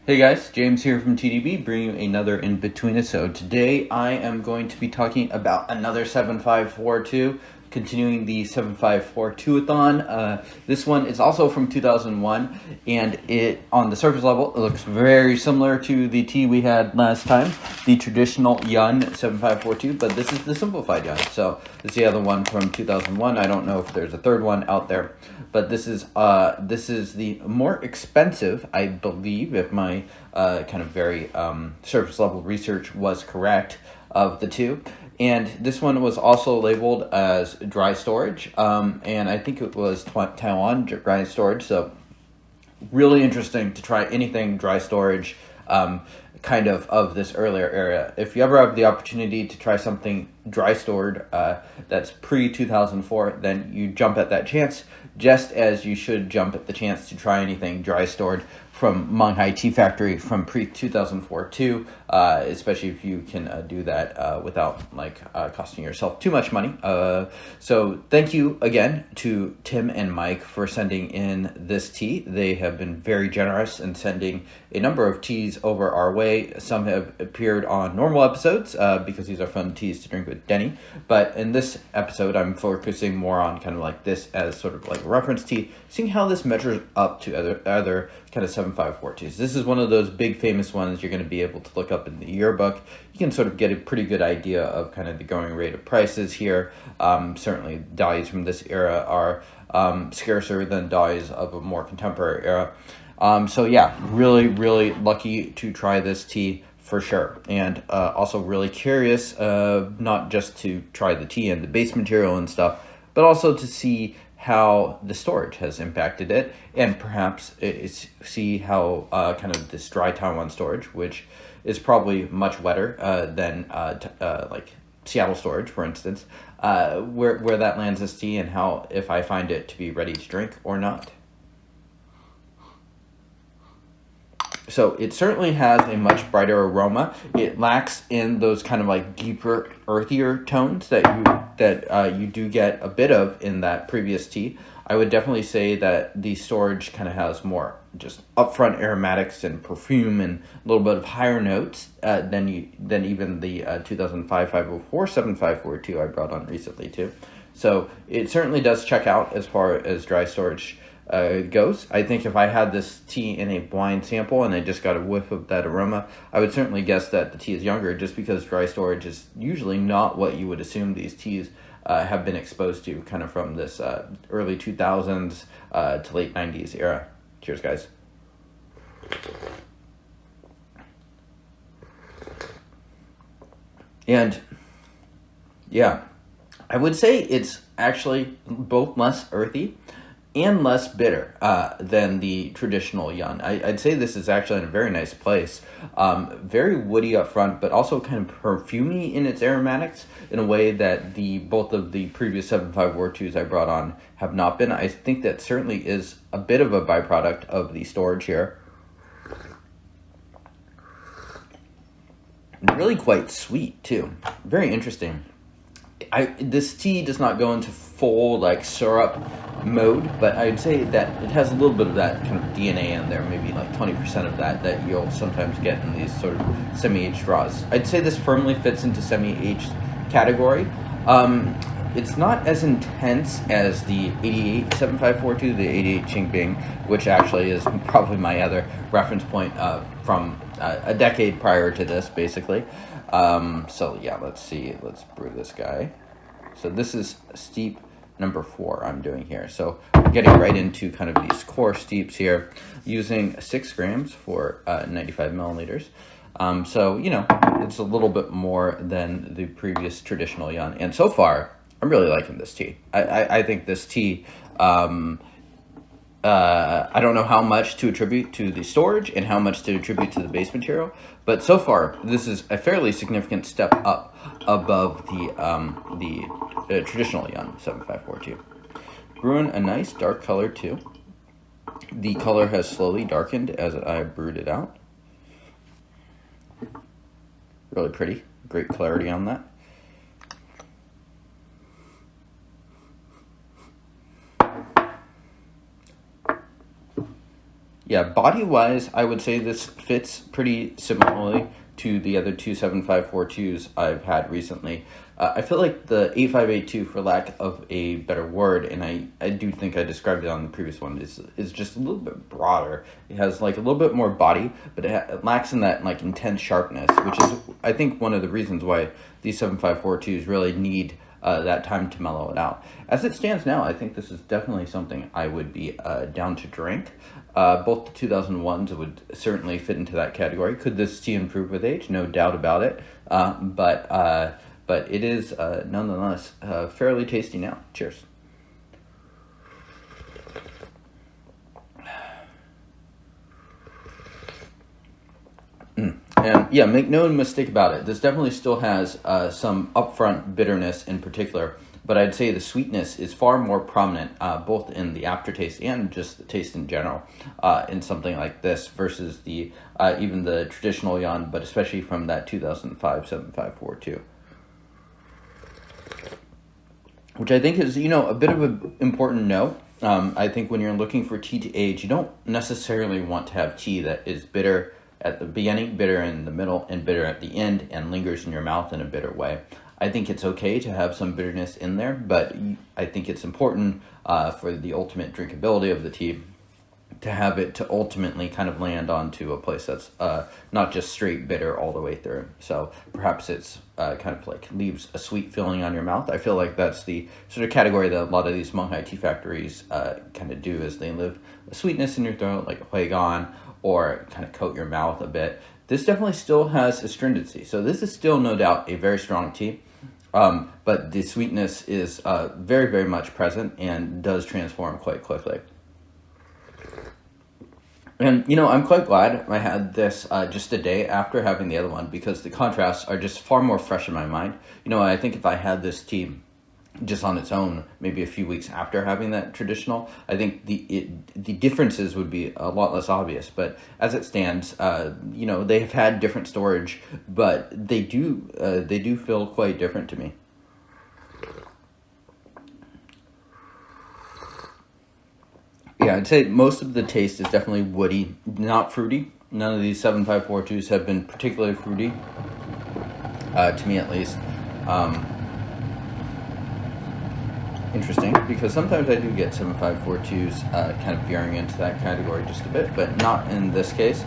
Hey guys, James here from TDB, bringing you another Inbetweenisode. Today I am going to be talking about another 7542, continuing the 7542-a-thon. This one is also from 2001, and it, on the surface level, it looks very similar to the tea we had last time, the traditional Yun 7542, but this is the Simplified Yun. So this is the other one from 2001. I don't know if there's a third one out there, but this is the more expensive, I believe, if my kind of very surface level research was correct, of the two. And this one was also labeled as dry storage, and I think it was Taiwan dry storage. So really interesting to try anything dry storage, kind of this earlier era. If you ever have the opportunity to try something dry stored that's pre-2004, then you jump at that chance, just as you should jump at the chance to try anything dry stored from Menghai Tea Factory from pre-2004 too, especially if you can do that without costing yourself too much money. So thank you again to Tim and Mike for sending in this tea. They have been very generous in sending a number of teas over our way. Some have appeared on normal episodes because these are fun teas to drink with Denny. But in this episode, I'm focusing more on kind of like this as sort of like a reference tea, seeing how this measures up to other kind of 7542s. This is one of those big famous ones you're going to be able to look up in the yearbook. You can sort of get a pretty good idea of kind of the going rate of prices here. Certainly dyes from this era are scarcer than dyes of a more contemporary era. So yeah, really lucky to try this tea for sure. And also really curious, not just to try the tea and the base material and stuff, but also to see how the storage has impacted it, and perhaps see how kind of this dry Taiwan storage, which is probably much wetter than like Seattle storage, for instance, where that lands this tea, and how, if I find it to be ready to drink or not. So it certainly has a much brighter aroma. It lacks in those kind of like deeper, earthier tones that you do get a bit of in that previous tea. I would definitely say that the storage kind of has more just upfront aromatics and perfume and a little bit of higher notes than even the 2005 504 7542 I brought on recently too. So it certainly does check out as far as dry storage goes. I think if I had this tea in a blind sample and I just got a whiff of that aroma, I would certainly guess that the tea is younger, just because dry storage is usually not what you would assume these teas have been exposed to, kind of from this early 2000s to late 90s era. Cheers, guys. And yeah, I would say it's actually both less earthy and less bitter than the traditional Yun. I'd say this is actually in a very nice place. Very woody up front, but also kind of perfumey in its aromatics in a way that both of the previous 7542s I brought on have not been. I think that certainly is a bit of a byproduct of the storage here. Really quite sweet too. Very interesting. This tea does not go into full like syrup mode, but I'd say that it has a little bit of that kind of DNA in there, maybe like 20% of that you'll sometimes get in these sort of semi-aged straws. I'd say this firmly fits into semi-aged category. It's not as intense as the 88 7542, the 88 Qingbing, which actually is probably my other reference point from a decade prior to this, basically. So yeah, let's brew this guy. So this is steep number 4 I'm doing here. So we're getting right into kind of these core steeps here, using 6 grams for 95 milliliters. So, you know, it's a little bit more than the previous traditional Yun. And so far, I'm really liking this tea. I think this tea, I don't know how much to attribute to the storage and how much to attribute to the base material, but so far this is a fairly significant step up above the traditional Yun 7542. Brewing a nice dark color too. The color has slowly darkened as I brewed it out. Really pretty, great clarity on that. Yeah, body-wise, I would say this fits pretty similarly to the other two 7542s I've had recently. I feel like the 8582, for lack of a better word, and I do think I described it on the previous one, is just a little bit broader. It has like a little bit more body, but it lacks in that like intense sharpness, which is, I think, one of the reasons why these 7542s really need that time to mellow it out. As it stands now, I think this is definitely something I would be down to drink. Both the 2001s would certainly fit into that category. Could this tea improve with age? No doubt about it. But it is nonetheless fairly tasty now. Cheers. And yeah, make no mistake about it. This definitely still has some upfront bitterness in particular, but I'd say the sweetness is far more prominent, both in the aftertaste and just the taste in general, in something like this versus the even the traditional Yun, but especially from that 2005 7542. Which I think is, a bit of an important note. I think when you're looking for tea to age, you don't necessarily want to have tea that is bitter at the beginning, bitter in the middle, and bitter at the end, and lingers in your mouth in a bitter way. I think it's okay to have some bitterness in there, but I think it's important for the ultimate drinkability of the tea to have it to ultimately kind of land onto a place that's not just straight bitter all the way through. So perhaps it's kind of like leaves a sweet feeling on your mouth. I feel like that's the sort of category that a lot of these Menghai tea factories kind of do, is they leave a sweetness in your throat, like a huigan, or kind of coat your mouth a bit. This definitely still has astringency. So this is still no doubt a very strong tea. But the sweetness is very, very much present and does transform quite quickly. And, I'm quite glad I had this just a day after having the other one, because the contrasts are just far more fresh in my mind. I think if I had this tea just on its own, maybe a few weeks after having that traditional, I think the differences would be a lot less obvious. But as it stands, they have had different storage, but they do feel quite different to me. Yeah, I'd say most of the taste is definitely woody, not fruity. None of these 7542s have been particularly fruity, to me at least. Interesting, because sometimes I do get 7542s kind of veering into that category just a bit, but not in this case.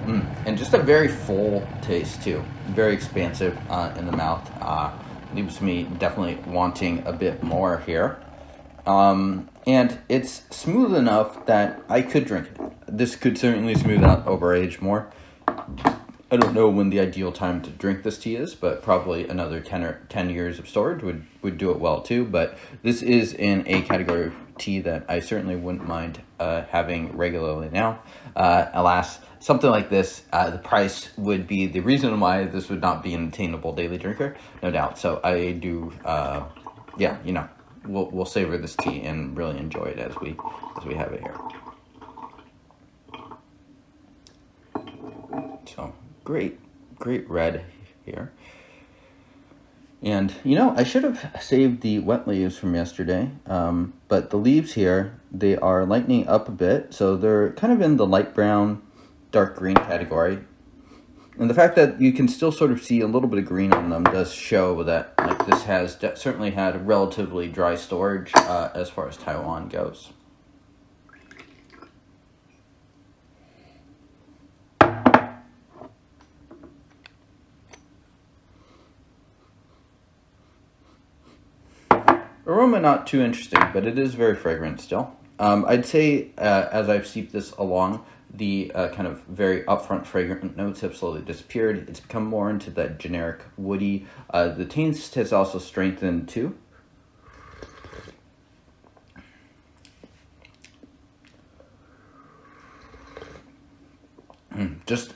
And just a very full taste too, very expansive in the mouth. Leaves me definitely wanting a bit more here. And it's smooth enough that I could drink it. This could certainly smooth out over age more. I don't know when the ideal time to drink this tea is, but probably another 10 years of storage would do it well too. But this is in a category of tea that I certainly wouldn't mind having regularly now. Alas, something like this, the price would be the reason why this would not be an attainable daily drinker, no doubt. So I do, we'll savor this tea and really enjoy it as we have it here. So great red here. And I should have saved the wet leaves from yesterday, but the leaves here, they are lightening up a bit, so they're kind of in the light brown, dark green category. And the fact that you can still sort of see a little bit of green on them does show that this has certainly had relatively dry storage as far as Taiwan goes. Aroma not too interesting, but it is very fragrant still. I'd say as I've steeped this along, the kind of very upfront fragrant notes have slowly disappeared. It's become more into that generic woody. The taste has also strengthened too. Just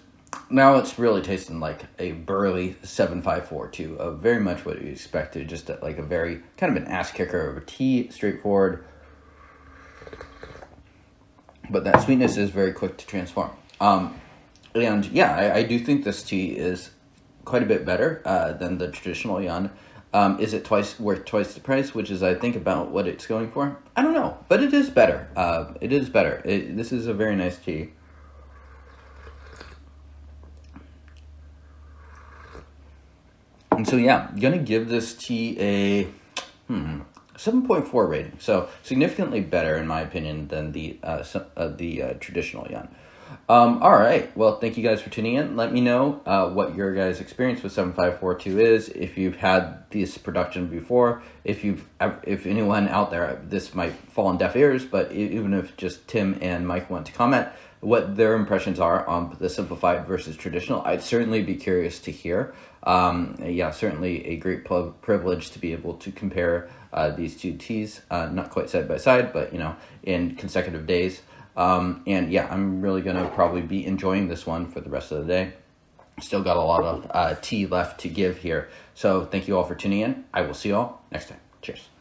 now it's really tasting like a burly 7542, of very much what you expected, just like a very kind of an ass kicker of a tea, straightforward. But that sweetness is very quick to transform. And yeah, I do think this tea is quite a bit better than the traditional Yun. Is it worth twice the price, which is, I think, about what it's going for? I don't know, but it is better. It is better. This is a very nice tea. And so yeah, I'm gonna give this tea a 7.4 rating. So significantly better in my opinion than the traditional Yun. All right. Well, thank you guys for tuning in. Let me know what your guys' experience with 7542 is. If you've had this production before, if anyone out there, this might fall on deaf ears, but even if just Tim and Mike want to comment what their impressions are on the simplified versus traditional, I'd certainly be curious to hear. Yeah, certainly a great privilege to be able to compare these two teas, not quite side by side, but in consecutive days. And yeah, I'm really going to probably be enjoying this one for the rest of the day. Still got a lot of tea left to give here. So thank you all for tuning in. I will see you all next time. Cheers.